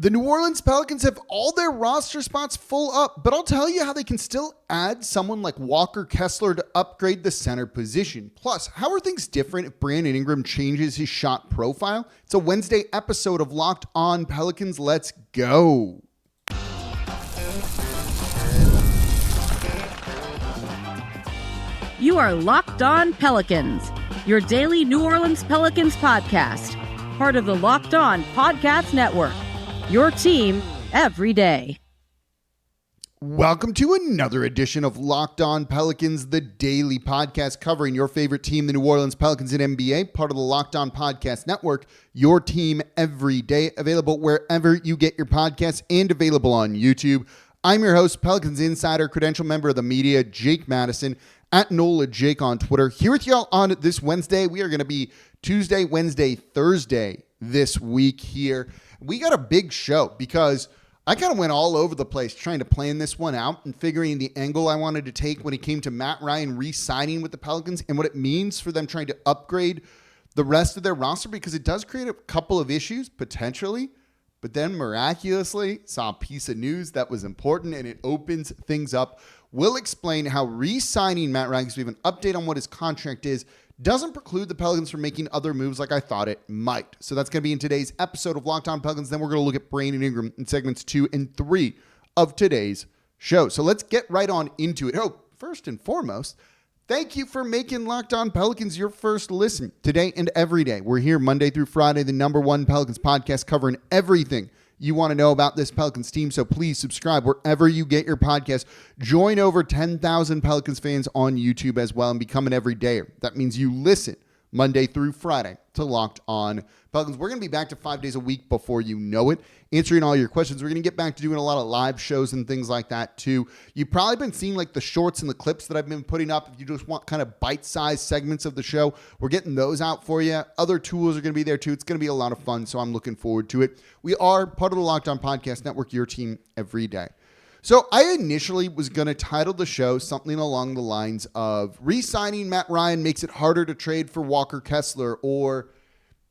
The New Orleans Pelicans have all their roster spots full up, but I'll tell you how they can still add someone like Walker Kessler to upgrade the center position. Plus, how are things different if Brandon Ingram changes his shot profile? It's a Wednesday episode of Locked On Pelicans. Let's go. You are Locked On Pelicans, your daily New Orleans Pelicans podcast, part of the Locked On Podcast Network. Your team every day. Welcome to another edition of Locked On Pelicans, the daily podcast covering your favorite team, the New Orleans Pelicans in NBA, part of the Locked On Podcast Network. Your team every day, available wherever you get your podcasts and available on YouTube. I'm your host, Pelicans Insider, credential member of the media, Jake Madison, at NOLA Jake on Twitter. Here with y'all on this Wednesday. We are going to be Tuesday, Wednesday, Thursday this week here. We got a big show because I kind of went all over the place trying to plan this one out and figuring the angle I wanted to take when it came to Matt Ryan re-signing with the Pelicans and what it means for them trying to upgrade the rest of their roster, because it does create a couple of issues potentially, but then miraculously saw a piece of news that was important and it opens things up. We'll explain how re-signing Matt Ryan, because we have an update on what his contract is, doesn't preclude the Pelicans from making other moves like I thought it might. So that's going to be in today's episode of Locked On Pelicans. Then we're going to look at Brandon Ingram in segments 2 and 3 of today's show. So let's get right on into it. Oh, first and foremost, thank you for making Locked On Pelicans your first listen today and every day. We're here Monday through Friday, the number one Pelicans podcast covering everything you want to know about this Pelicans team. So please subscribe wherever you get your podcast. Join over 10,000 Pelicans fans on YouTube as well and become an everydayer. That means you listen Monday through Friday to Locked On Pelicans. We're going to be back to 5 days a week before you know it, answering all your questions. We're going to get back to doing a lot of live shows and things like that too. You've probably been seeing like the shorts and the clips that I've been putting up. If you just want kind of bite-sized segments of the show, we're getting those out for you. Other tools are going to be there too. It's going to be a lot of fun, so I'm looking forward to it. We are part of the Locked On Podcast Network, your team every day. So I initially was going to title the show something along the lines of re-signing Matt Ryan makes it harder to trade for Walker Kessler, or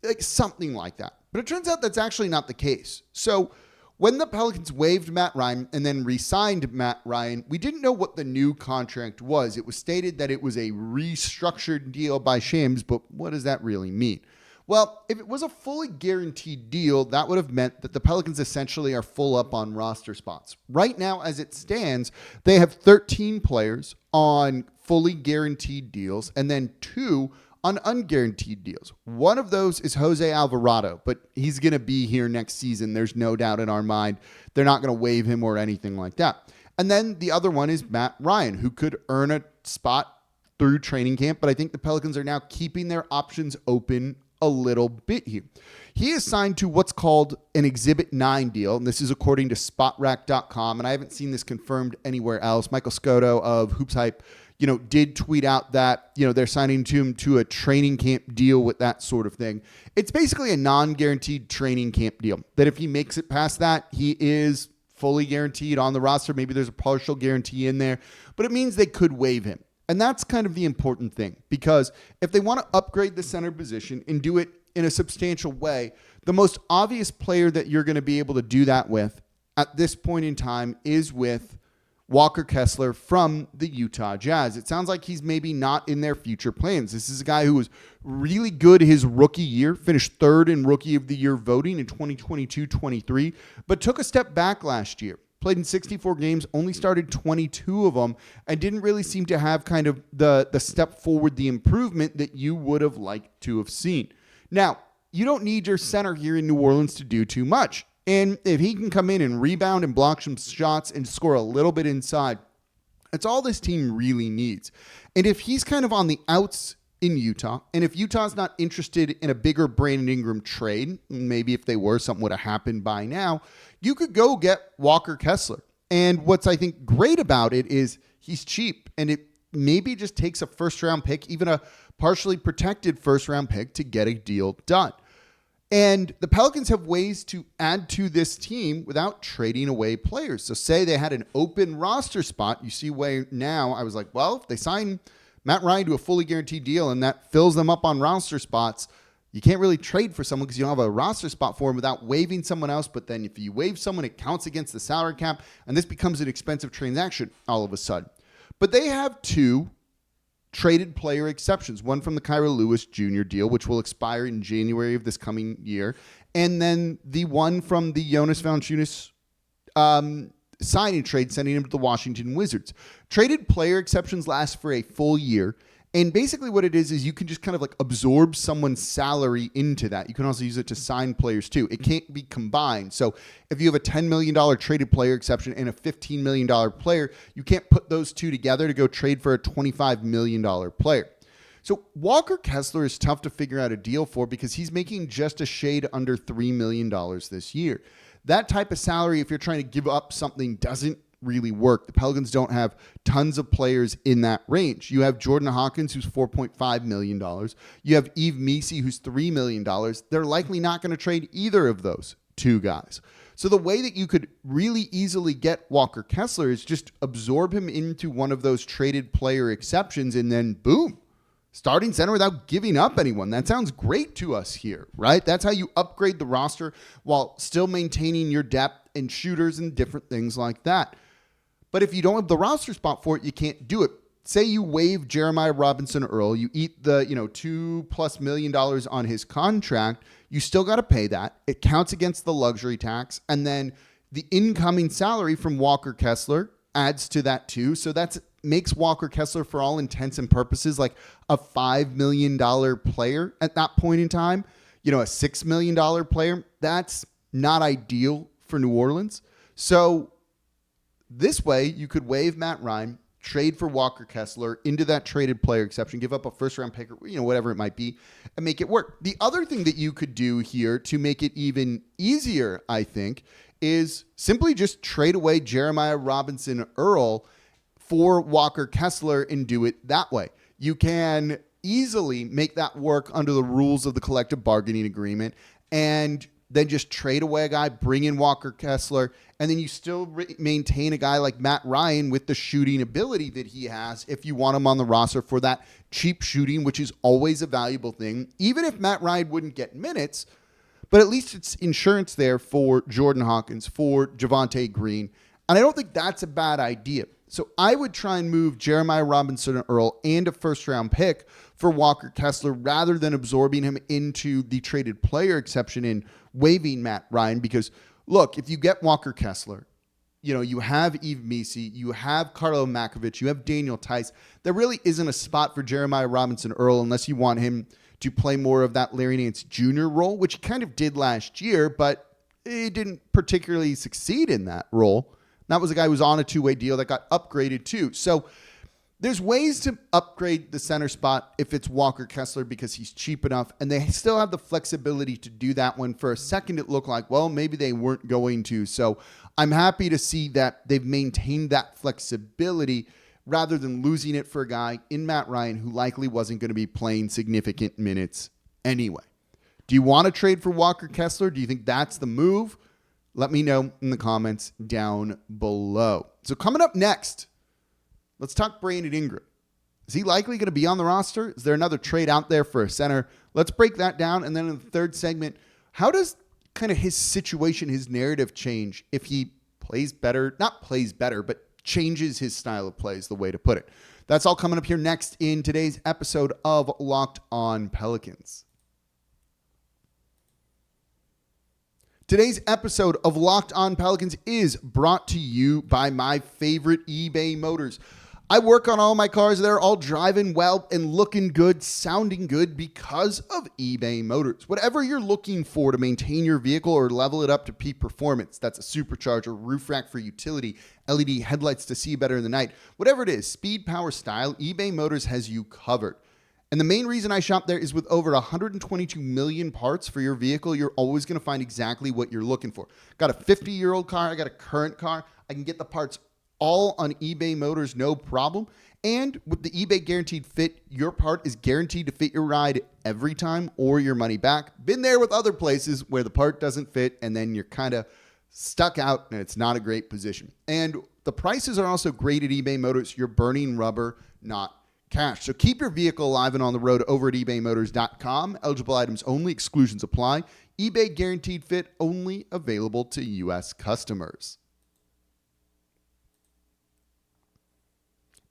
like something like that. But it turns out that's actually not the case. So when the Pelicans waived Matt Ryan and then re-signed Matt Ryan, we didn't know what the new contract was. It was stated that it was a restructured deal by Shams, but what does that really mean? Well, if it was a fully guaranteed deal, that would have meant that the Pelicans essentially are full up on roster spots. Right now, as it stands, they have 13 players on fully guaranteed deals and then 2 on unguaranteed deals. One of those is Jose Alvarado, but he's going to be here next season. There's no doubt in our mind. They're not going to waive him or anything like that. And then the other one is Matt Ryan, who could earn a spot through training camp, but I think the Pelicans are now keeping their options open a little bit here. He is signed to what's called an Exhibit 9 deal, and this is according to SpotRack.com, and I haven't seen this confirmed anywhere else. Michael Scotto of Hoops Hype, did tweet out that, they're signing him to a training camp deal with that sort of thing. It's basically a non-guaranteed training camp deal, that if he makes it past that, he is fully guaranteed on the roster. Maybe there's a partial guarantee in there, but it means they could waive him. And that's kind of the important thing, because if they want to upgrade the center position and do it in a substantial way, the most obvious player that you're going to be able to do that with at this point in time is with Walker Kessler from the Utah Jazz. It sounds like he's maybe not in their future plans. This is a guy who was really good his rookie year, finished 3rd in Rookie of the Year voting in 2022-23, but took a step back last year. Played in 64 games, only started 22 of them, and didn't really seem to have kind of the step forward, the improvement that you would have liked to have seen. Now, you don't need your center here in New Orleans to do too much. And if he can come in and rebound and block some shots and score a little bit inside, that's all this team really needs. And if he's kind of on the outs in Utah, and if Utah's not interested in a bigger Brandon Ingram trade, maybe if they were, something would have happened by now, you could go get Walker Kessler. And what's I think great about it is he's cheap, and it maybe just takes a first-round pick, even a partially protected first-round pick, to get a deal done. And the Pelicans have ways to add to this team without trading away players. So say they had an open roster spot. You see where now I was like, well, if they sign Matt Ryan to a fully guaranteed deal and that fills them up on roster spots, You can't really trade for someone because you don't have a roster spot for him without waiving someone else. But then if you waive someone, it counts against the salary cap, and this becomes an expensive transaction all of a sudden. But they have 2 traded player exceptions, one from the Kyra Lewis Jr. deal, which will expire in January of this coming year, and then the one from the Jonas Valanciunas signing trade, sending him to the Washington Wizards. Traded player exceptions last for a full year, and basically what it is you can just kind of like absorb someone's salary into that. You can also use it to sign players too. It can't be combined. So if you have a $10 million traded player exception and a $15 million player, you can't put those two together to go trade for a $25 million player. So Walker Kessler is tough to figure out a deal for because he's making just a shade under $3 million this year. That type of salary, if you're trying to give up something, doesn't really work. The Pelicans don't have tons of players in that range. You have Jordan Hawkins, who's $4.5 million. You have Eve Messi, who's $3 million. They're likely not going to trade either of those 2 guys. So the way that you could really easily get Walker Kessler is just absorb him into one of those traded player exceptions, and then boom, starting center without giving up anyone. That sounds great to us here, right? That's how you upgrade the roster while still maintaining your depth and shooters and different things like that. But if you don't have the roster spot for it, you can't do it. Say you waive Jeremiah Robinson Earl, you eat the $2+ million on his contract, you still got to pay that. It counts against the luxury tax, and then the incoming salary from Walker Kessler adds to that too. So that makes Walker Kessler, for all intents and purposes, like a $5 million player at that point in time. A $6 million player. That's not ideal for New Orleans. So this way, you could waive Matt Ryan, trade for Walker Kessler into that traded player exception, give up a first-round pick or whatever it might be, and make it work. The other thing that you could do here to make it even easier, I think, is simply just trade away Jeremiah Robinson Earl for Walker Kessler and do it that way. You can easily make that work under the rules of the collective bargaining agreement and then just trade away a guy, bring in Walker Kessler, and then you still maintain a guy like Matt Ryan with the shooting ability that he has if you want him on the roster for that cheap shooting, which is always a valuable thing, even if Matt Ryan wouldn't get minutes. But at least it's insurance there for Jordan Hawkins, for Javonte Green, and I don't think that's a bad idea. So I would try and move Jeremiah Robinson Earl and a first-round pick for Walker Kessler rather than absorbing him into the traded player exception and waiving Matt Ryan. Because, look, if you get Walker Kessler, you have Eve Messi, you have Carlo Makovich, you have Daniel Tice. There really isn't a spot for Jeremiah Robinson Earl unless you want him to play more of that Larry Nance Jr. role, which he kind of did last year, but he didn't particularly succeed in that role. That was a guy who was on a 2-way deal that got upgraded too. So there's ways to upgrade the center spot if it's Walker Kessler because he's cheap enough, and they still have the flexibility to do that when for a second it looked like, well, maybe they weren't going to. So I'm happy to see that they've maintained that flexibility rather than losing it for a guy in Matt Ryan who likely wasn't going to be playing significant minutes anyway. Do you want to trade for Walker Kessler? Do you think that's the move? Let me know in the comments down below. So coming up next, let's talk Brandon Ingram. Is he likely going to be on the roster? Is there another trade out there for a center? Let's break that down. And then in the third segment, how does kind of his situation, his narrative change if he plays better, not plays better, but changes his style of play is the way to put it. That's all coming up here next in today's episode of Locked On Pelicans. Today's episode of Locked On Pelicans is brought to you by my favorite eBay Motors. I work on all my cars. They're all driving well and looking good, sounding good because of eBay Motors. Whatever you're looking for to maintain your vehicle or level it up to peak performance, that's a supercharger, roof rack for utility, LED headlights to see better in the night, whatever it is, speed, power, style, eBay Motors has you covered. And the main reason I shop there is with over 122 million parts for your vehicle, you're always going to find exactly what you're looking for. Got a 50-year-old car, I got a current car, I can get the parts all on eBay Motors, no problem. And with the eBay Guaranteed Fit, your part is guaranteed to fit your ride every time or your money back. Been there with other places where the part doesn't fit and then you're kind of stuck out and it's not a great position. And the prices are also great at eBay Motors. You're burning rubber, not cash. So keep your vehicle alive and on the road over at ebaymotors.com. Eligible items only. Exclusions apply. eBay guaranteed fit, only available to U.S. customers.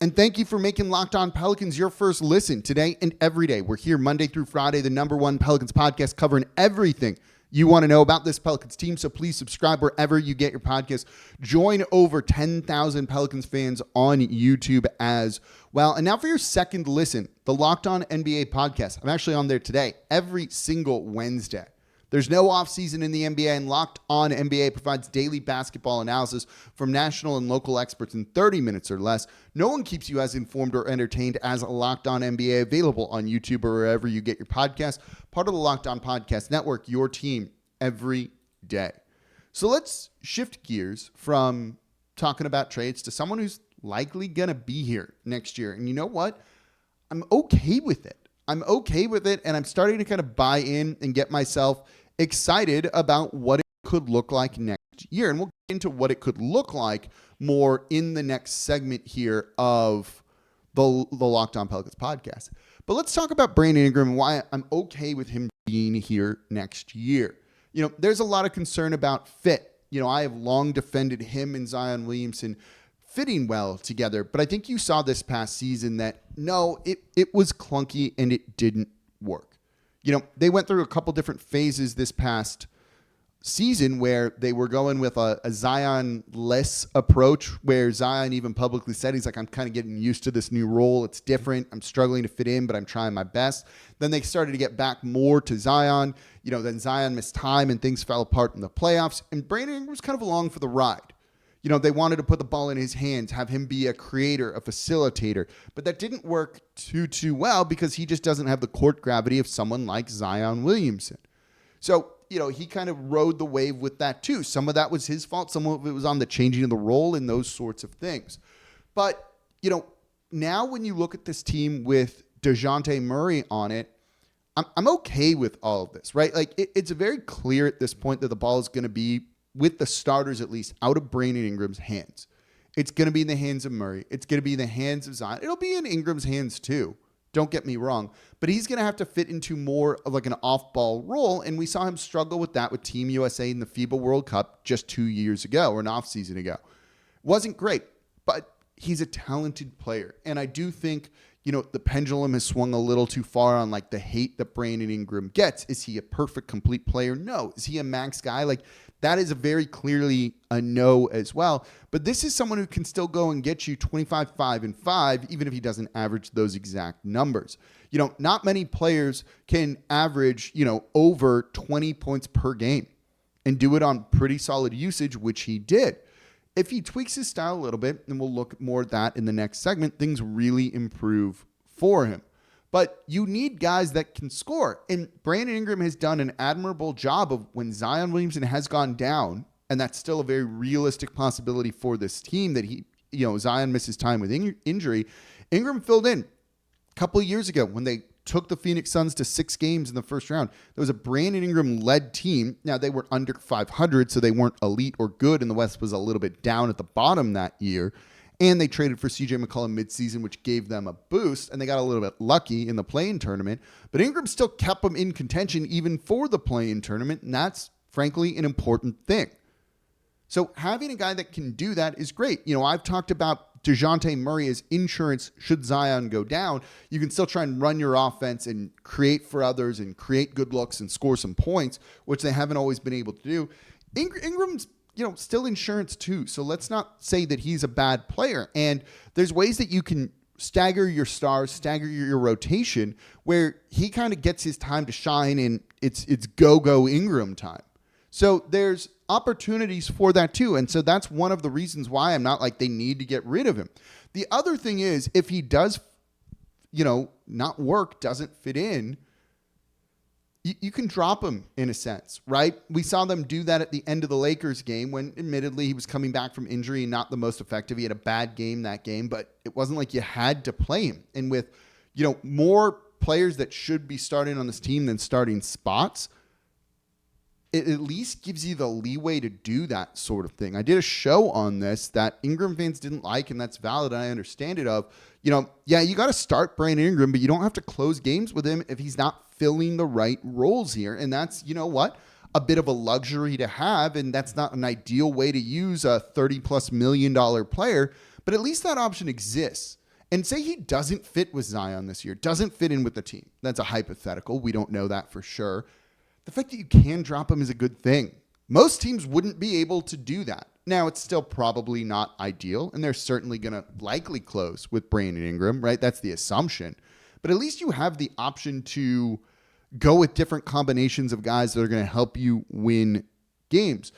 And thank you for making Locked On Pelicans your first listen today and every day. We're here Monday through Friday, the #1 Pelicans podcast covering everything you want to know about this Pelicans team. So please subscribe wherever you get your podcasts. Join over 10,000 Pelicans fans on YouTube as well. And now for your second listen, the Locked On NBA podcast. I'm actually on there today, every single Wednesday. There's no offseason in the NBA, and Locked On NBA provides daily basketball analysis from national and local experts in 30 minutes or less. No one keeps you as informed or entertained as Locked On NBA, available on YouTube or wherever you get your podcasts. Part of the Locked On Podcast Network, your team every day. So let's shift gears from talking about trades to someone who's likely going to be here next year. And you know what? I'm okay with it. I'm okay with it, and I'm starting to kind of buy in and get myself excited about what it could look like next year. And we'll get into what it could look like more in the next segment here of the Locked On Pelicans podcast. But let's talk about Brandon Ingram and why I'm okay with him being here next year. You know, there's a lot of concern about fit. You know, I have long defended him and Zion Williamson fitting well together, but I think you saw this past season that no, it was clunky and it didn't work. You know, they went through a couple different phases this past season where they were going with a Zion-less approach, where Zion even publicly said, he's like, I'm kind of getting used to this new role. It's different. I'm struggling to fit in, but I'm trying my best. Then they started to get back more to Zion. You know, then Zion missed time and things fell apart in the playoffs. And Brandon Ingram was kind of along for the ride. You know, they wanted to put the ball in his hands, have him be a creator, a facilitator. But that didn't work too well because he just doesn't have the court gravity of someone like Zion Williamson. So, you know, he kind of rode the wave with that too. Some of that was his fault. Some of it was on the changing of the role and those sorts of things. But, you know, now when you look at this team with DeJounte Murray on it, I'm okay with all of this, right? Like, it's very clear at this point that the ball is going to be, with the starters at least, out of Brandon Ingram's hands. It's going to be in the hands of Murray. It's going to be in the hands of Zion. It'll be in Ingram's hands too. Don't get me wrong. But he's going to have to fit into more of like an off-ball role, and we saw him struggle with that with Team USA in the FIBA World Cup just 2 years ago, or an off-season ago. Wasn't great, but he's a talented player. And I do think, you know, the pendulum has swung a little too far on like the hate that Brandon Ingram gets. Is he a perfect, complete player? No. Is he a max guy? Like, that is a very clearly a no as well. But this is someone who can still go and get you 25, 5, and 5, even if he doesn't average those exact numbers. You know, not many players can average, you know, over 20 points per game and do it on pretty solid usage, which he did. If he tweaks his style a little bit, and we'll look more at that in the next segment, things really improve for him. But you need guys that can score. And Brandon Ingram has done an admirable job of when Zion Williamson has gone down, and that's still a very realistic possibility for this team that he, you know, Zion misses time with injury. Ingram filled in a couple of years ago when they took the Phoenix Suns to 6 games in the first round. There was a Brandon Ingram-led team. Now, they were under 500, so they weren't elite or good, and the West was a little bit down at the bottom that year. And they traded for CJ McCollum midseason, which gave them a boost, and they got a little bit lucky in the play-in tournament. But Ingram still kept them in contention even for the play-in tournament, and that's, frankly, an important thing. So having a guy that can do that is great. You know, I've talked about DeJounte Murray as insurance should Zion go down. You can still try and run your offense and create for others and create good looks and score some points, which they haven't always been able to do. Ingram's, you know, still insurance too. So let's not say that he's a bad player. And there's ways that you can stagger your stars, stagger your rotation, where he kind of gets his time to shine and it's go Ingram time. So there's opportunities for that too. And so that's one of the reasons why I'm not like they need to get rid of him. The other thing is, if he does, you know, not work, doesn't fit in, you can drop him in a sense, right? We saw them do that at the end of the Lakers game when admittedly he was coming back from injury and not the most effective. He had a bad game that game, but it wasn't like you had to play him. And with, you know, more players that should be starting on this team than starting spots, it at least gives you the leeway to do that sort of thing. I did a show on this that Ingram fans didn't like, and that's valid, and I understand it of, yeah, you got to start Brandon Ingram, but you don't have to close games with him if he's not filling the right roles here. And that's, a bit of a luxury to have, and that's not an ideal way to use a $30+ million player, but at least that option exists. And say he doesn't fit with Zion this year, doesn't fit in with the team. That's a hypothetical. We don't know that for sure. The fact that you can drop him is a good thing. Most teams wouldn't be able to do that. Now, it's still probably not ideal, and they're certainly going to likely close with Brandon Ingram, right? That's the assumption. But at least you have the option to go with different combinations of guys that are going to help you win games.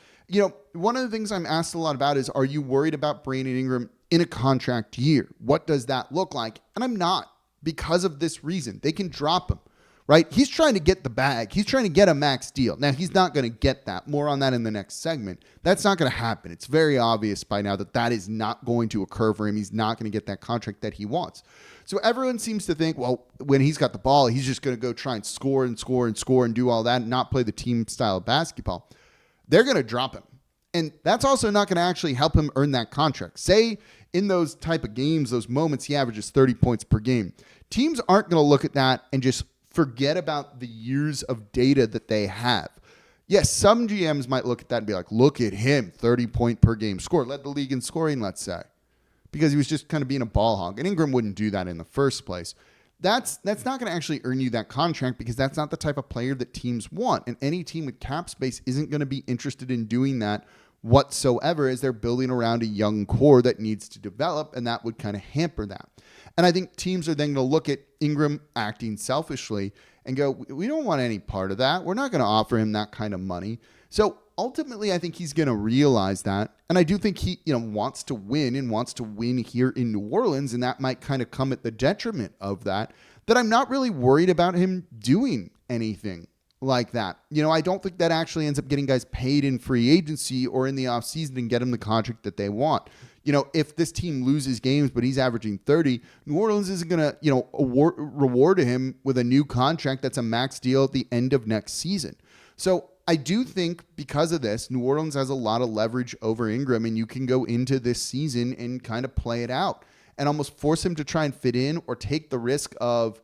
One of the things I'm asked a lot about is, are you worried about Brandon Ingram in a contract year? What does that look like? And I'm not, because of this reason. They can drop him. Right? He's trying to get the bag. He's trying to get a max deal. Now, he's not going to get that. More on that in the next segment. That's not going to happen. It's very obvious by now that that is not going to occur for him. He's not going to get that contract that he wants. So everyone seems to think, well, when he's got the ball, he's just going to go try and score and score and score and do all that and not play the team style of basketball. They're going to drop him. And that's also not going to actually help him earn that contract. Say in those type of games, those moments, he averages 30 points per game. Teams aren't going to look at that and just forget about the years of data that they have. Yes, some GMs might look at that and be like, look at him, 30 point per game score, led the league in scoring, let's say, because he was just kind of being a ball hog. And Ingram wouldn't do that in the first place. That's not going to actually earn you that contract, because that's not the type of player that teams want. And any team with cap space isn't going to be interested in doing that whatsoever, as they're building around a young core that needs to develop, and that would kind of hamper that. And I think teams are then going to look at Ingram acting selfishly and go, we don't want any part of that. We're not going to offer him that kind of money. So ultimately, I think he's going to realize that. And I do think he wants to win and wants to win here in New Orleans, and that might kind of come at the detriment of that I'm not really worried about him doing anything like that. I don't think that actually ends up getting guys paid in free agency or in the offseason and get him the contract that they want. If this team loses games, but he's averaging 30, New Orleans isn't going to, reward him with a new contract that's a max deal at the end of next season. So I do think because of this, New Orleans has a lot of leverage over Ingram, and you can go into this season and kind of play it out and almost force him to try and fit in, or take the risk of,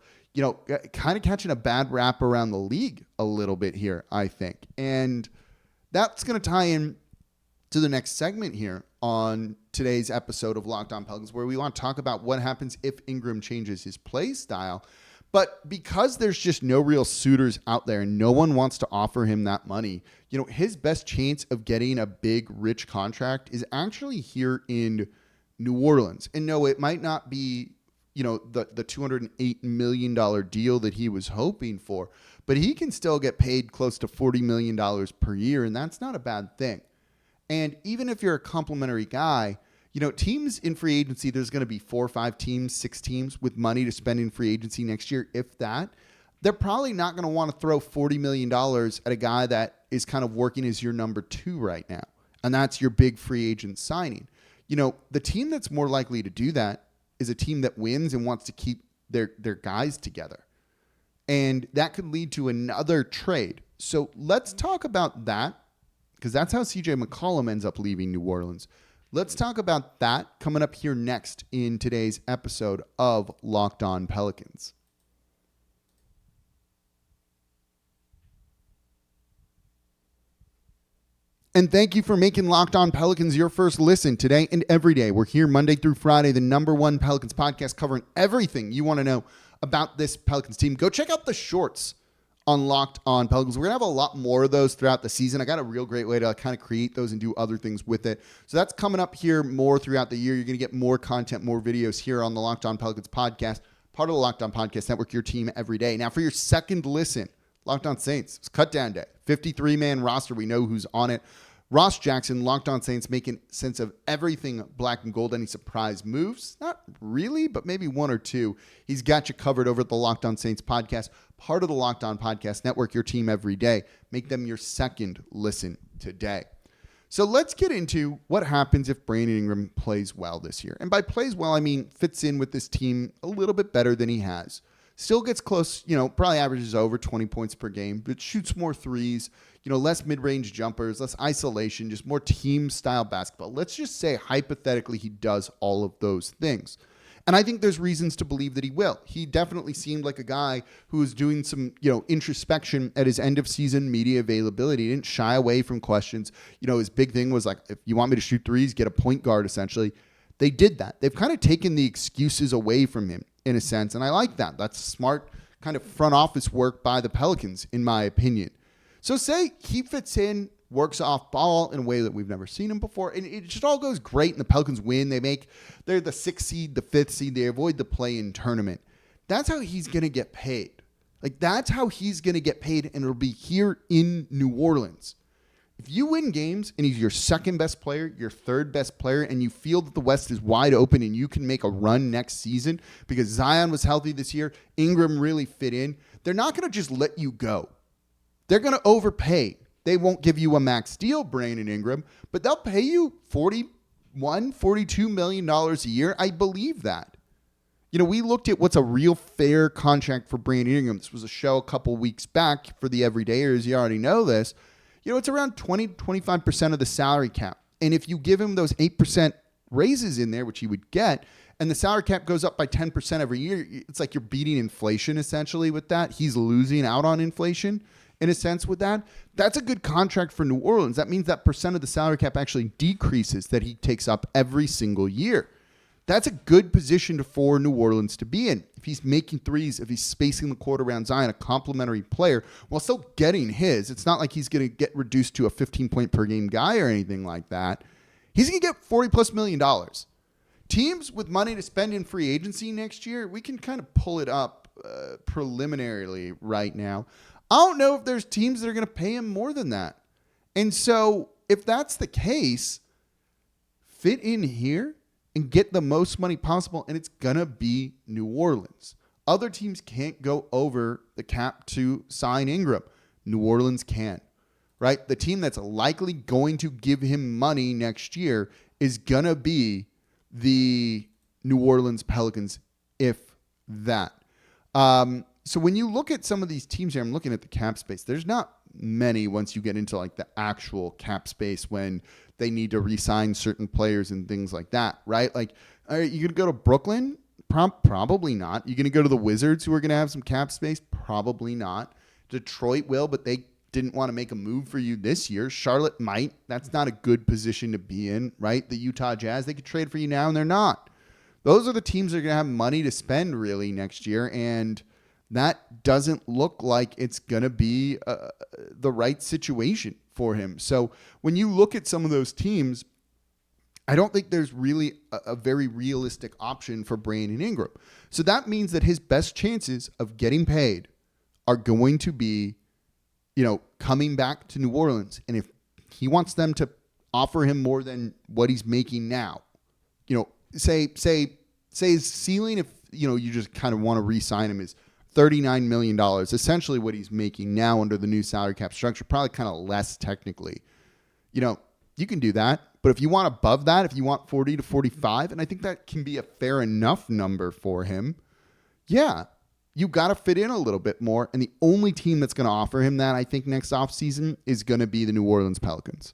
kind of catching a bad rap around the league a little bit here, I think. And that's going to tie in to the next segment here on today's episode of Locked On Pelicans, where we want to talk about what happens if Ingram changes his play style. But because there's just no real suitors out there and no one wants to offer him that money, his best chance of getting a big, rich contract is actually here in New Orleans. And no, it might not be, the $208 million deal that he was hoping for, but he can still get paid close to $40 million per year, and that's not a bad thing. And even if you're a complimentary guy, teams in free agency, there's going to be 4 or 5 teams, 6 teams with money to spend in free agency next year, if that. They're probably not going to want to throw $40 million at a guy that is kind of working as your number 2 right now, and that's your big free agent signing. The team that's more likely to do that is a team that wins and wants to keep their guys together. And that could lead to another trade. So let's talk about that, because that's how CJ McCollum ends up leaving New Orleans. Let's talk about that coming up here next in today's episode of Locked On Pelicans. And thank you for making Locked On Pelicans your first listen today and every day. We're here Monday through Friday, the #1 Pelicans podcast, covering everything you want to know about this Pelicans team. Go check out the shorts on Locked On Pelicans. We're going to have a lot more of those throughout the season. I got a real great way to kind of create those and do other things with it. So that's coming up here more throughout the year. You're going to get more content, more videos here on the Locked On Pelicans podcast, part of the Locked On Podcast Network, your team every day. Now, for your second listen, Locked On Saints. It's cut down day. 53-man roster. We know who's on it. Ross Jackson, Locked On Saints, making sense of everything black and gold. Any surprise moves? Not really, but maybe 1 or 2. He's got you covered over at the Locked On Saints podcast, part of the Locked On Podcast Network, your team every day. Make them your second listen today. So let's get into what happens if Brandon Ingram plays well this year. And by plays well, I mean fits in with this team a little bit better than he has. Still gets close, probably averages over 20 points per game, but shoots more threes, less mid-range jumpers, less isolation, just more team-style basketball. Let's just say, hypothetically, he does all of those things. And I think there's reasons to believe that he will. He definitely seemed like a guy who was doing some, introspection at his end-of-season media availability. He didn't shy away from questions. His big thing was like, if you want me to shoot threes, get a point guard, essentially. They did that. They've kind of taken the excuses away from him, in a sense, and I like that. That's smart kind of front office work by the Pelicans, in my opinion. So say he fits in, works off ball in a way that we've never seen him before, and it just all goes great, and the Pelicans win. They're the 6th seed, the 5th seed. They avoid the play-in tournament. That's how he's going to get paid. That's how he's going to get paid, and it'll be here in New Orleans. If you win games and he's your second best player, your third best player, and you feel that the West is wide open and you can make a run next season because Zion was healthy this year, Ingram really fit in, they're not going to just let you go. They're going to overpay. They won't give you a max deal, Brandon Ingram, but they'll pay you $42 million a year. I believe that. We looked at what's a real fair contract for Brandon Ingram. This was a show a couple weeks back for the everydayers. You already know this. It's around 20-25% of the salary cap. And if you give him those 8% raises in there, which he would get, and the salary cap goes up by 10% every year, it's like you're beating inflation essentially with that. He's losing out on inflation in a sense with that. That's a good contract for New Orleans. That means that percent of the salary cap actually decreases that he takes up every single year. That's a good position for New Orleans to be in. If he's making threes, if he's spacing the court around Zion, a complimentary player, while still getting his, it's not like he's going to get reduced to a 15-point per game guy or anything like that. He's going to get $40+ million. Teams with money to spend in free agency next year, we can kind of pull it up preliminarily right now. I don't know if there's teams that are going to pay him more than that. And so if that's the case, fit in here and get the most money possible, and it's going to be New Orleans. Other teams can't go over the cap to sign Ingram. New Orleans can, right? The team that's likely going to give him money next year is going to be the New Orleans Pelicans, if that. So when you look at some of these teams here, I'm looking at the cap space. There's not many once you get into like the actual cap space when they need to re-sign certain players and things like that, right? Like, are you going to go to Brooklyn? Probably not. You're going to go to the Wizards, who are going to have some cap space? Probably not. Detroit will, but they didn't want to make a move for you this year. Charlotte might. That's not a good position to be in, right? The Utah Jazz, they could trade for you now, and they're not. Those are the teams that are going to have money to spend really next year, and that doesn't look like it's going to be the right situation for him. So when you look at some of those teams, I don't think there's really a very realistic option for Brandon Ingram. So that means that his best chances of getting paid are going to be, coming back to New Orleans. And if he wants them to offer him more than what he's making now, say his ceiling, if, you just kind of want to re-sign him, is $39 million, essentially what he's making now under the new salary cap structure, probably kind of less technically. You can do that. But if you want above that, if you want 40 to 45, and I think that can be a fair enough number for him, yeah, you got to fit in a little bit more. And the only team that's going to offer him that, I think, next offseason is going to be the New Orleans Pelicans.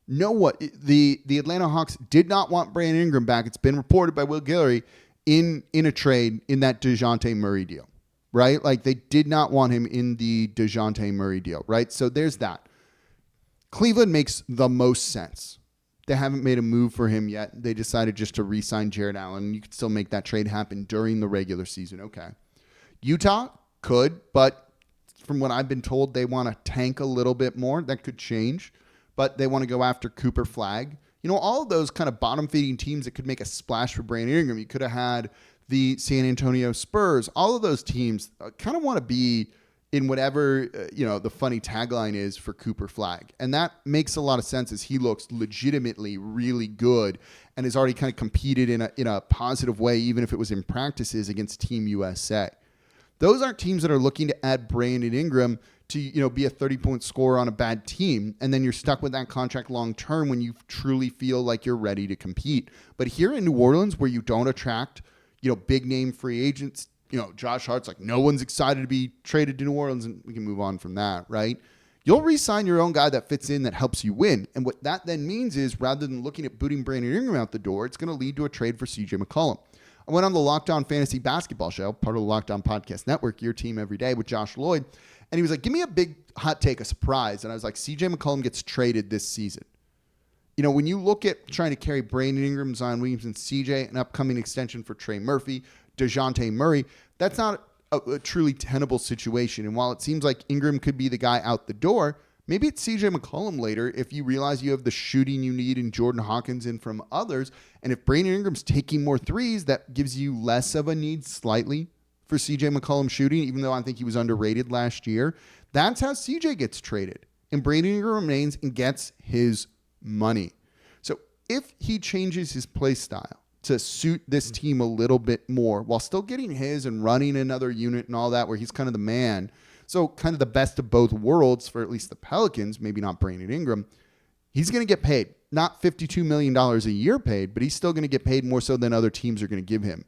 The Atlanta Hawks did not want Brandon Ingram back. It's been reported by Will Guillory in a trade in that DeJounte Murray deal. Right? Like, they did not want him in the DeJounte Murray deal, right? So there's that. Cleveland makes the most sense. They haven't made a move for him yet. They decided just to re-sign Jared Allen. You could still make that trade happen during the regular season. Okay. Utah could, but from what I've been told, they want to tank a little bit more. That could change, but they want to go after Cooper Flagg. All of those kind of bottom-feeding teams that could make a splash for Brandon Ingram. You could have had the San Antonio Spurs. All of those teams kind of want to be in whatever, the funny tagline is for Cooper Flagg. And that makes a lot of sense as he looks legitimately really good and has already kind of competed in a positive way, even if it was in practices against Team USA. Those aren't teams that are looking to add Brandon Ingram to, be a 30-point scorer on a bad team, and then you're stuck with that contract long-term when you truly feel like you're ready to compete. But here in New Orleans, where you don't attract, big-name free agents, Josh Hart's like, no one's excited to be traded to New Orleans, and we can move on from that, right? You'll re-sign your own guy that fits in, that helps you win. And what that then means is, rather than looking at booting Brandon Ingram out the door, it's going to lead to a trade for CJ McCollum. I went on the Locked On Fantasy Basketball Show, part of the Locked On Podcast Network, your team every day, with Josh Lloyd. And he was like, give me a big hot take, a surprise. And I was like, CJ McCollum gets traded this season. When you look at trying to carry Brandon Ingram, Zion Williamson, CJ, an upcoming extension for Trey Murphy, DeJounte Murray, that's not a truly tenable situation. And while it seems like Ingram could be the guy out the door, maybe it's CJ McCollum later if you realize you have the shooting you need in Jordan Hawkins and from others. And if Brandon Ingram's taking more threes, that gives you less of a need slightly for CJ McCollum shooting, even though I think he was underrated last year. That's how CJ gets traded. And Brandon Ingram remains and gets his money. So if he changes his play style to suit this team a little bit more while still getting his and running another unit and all that, where he's kind of the man, so kind of the best of both worlds for at least the Pelicans, maybe not Brandon Ingram, he's going to get paid. Not $52 million a year paid, but he's still going to get paid more so than other teams are going to give him.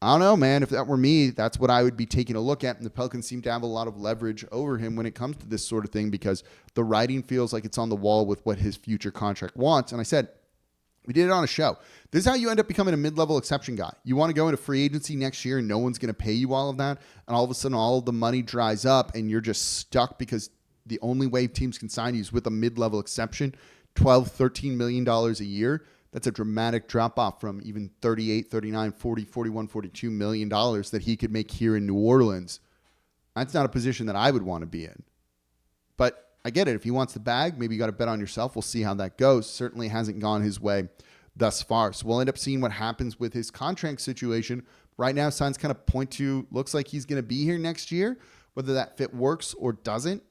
I don't know, man. If that were me, that's what I would be taking a look at. And the Pelicans seem to have a lot of leverage over him when it comes to this sort of thing, because the writing feels like it's on the wall with what his future contract wants. And I said, we did it on a show. This is how you end up becoming a mid-level exception guy. You want to go into free agency next year and no one's going to pay you all of that. And all of a sudden, all of the money dries up and you're just stuck because the only way teams can sign you is with a mid-level exception, $12, $13 million a year. That's a dramatic drop-off from even $38, $39, $40, $41, $42 million that he could make here in New Orleans. That's not a position that I would want to be in. But I get it. If he wants the bag, maybe you got to bet on yourself. We'll see how that goes. Certainly hasn't gone his way thus far. So we'll end up seeing what happens with his contract situation. Right now, signs kind of point to, looks like he's going to be here next year. Whether that fit works or doesn't,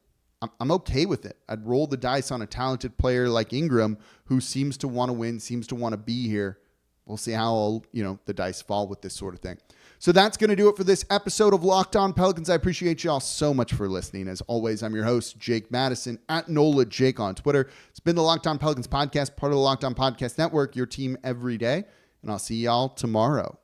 I'm okay with it. I'd roll the dice on a talented player like Ingram, who seems to want to win, seems to want to be here. We'll see how the dice fall with this sort of thing. So that's going to do it for this episode of Locked On Pelicans. I appreciate y'all so much for listening. As always, I'm your host, Jake Madison, at NOLA Jake on Twitter. It's been the Locked On Pelicans podcast, part of the Locked On Podcast Network, your team every day. And I'll see y'all tomorrow.